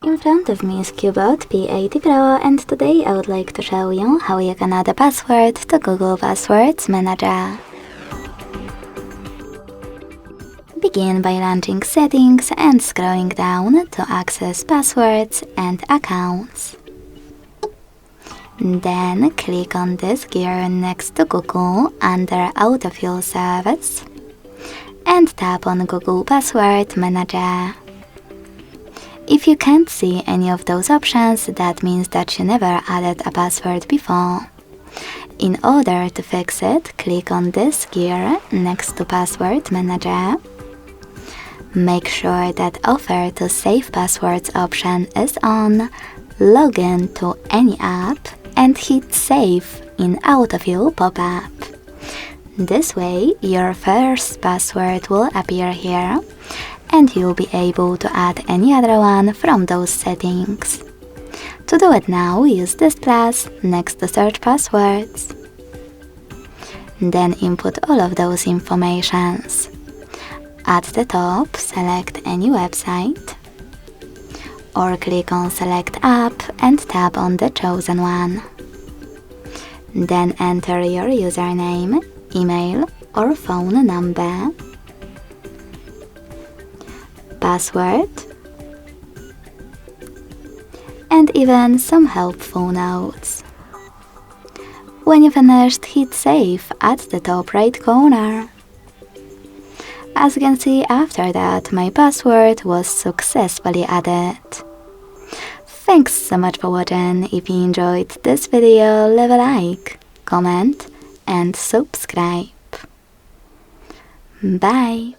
In front of me is Cubot P80 Pro, and today I would like to show you how you can add a password to Google Passwords Manager. Begin by launching Settings and scrolling down to access Passwords and Accounts. Then click on this gear next to Google under Autofill Service and tap on Google Password Manager. If you can't see any of those options, that means that you never added a password before. In order to fix it, click on this gear next to Password Manager. Make sure that Offer to Save Passwords option is on, log in to any app, and hit Save in Autofill pop-up. This way, your first password will appear here, and you'll be able to add any other one from those settings. To do it now, use this plus next to Search Passwords. Then input all of those informations. At the top, select any website, or click on Select App and tap on the chosen one. Then enter your username, email or phone number, password, and even some helpful notes. When you finished, hit Save at the top right corner. As you can see, after that, my password was successfully added. Thanks so much for watching. If you enjoyed this video, leave a like, comment and subscribe. Bye!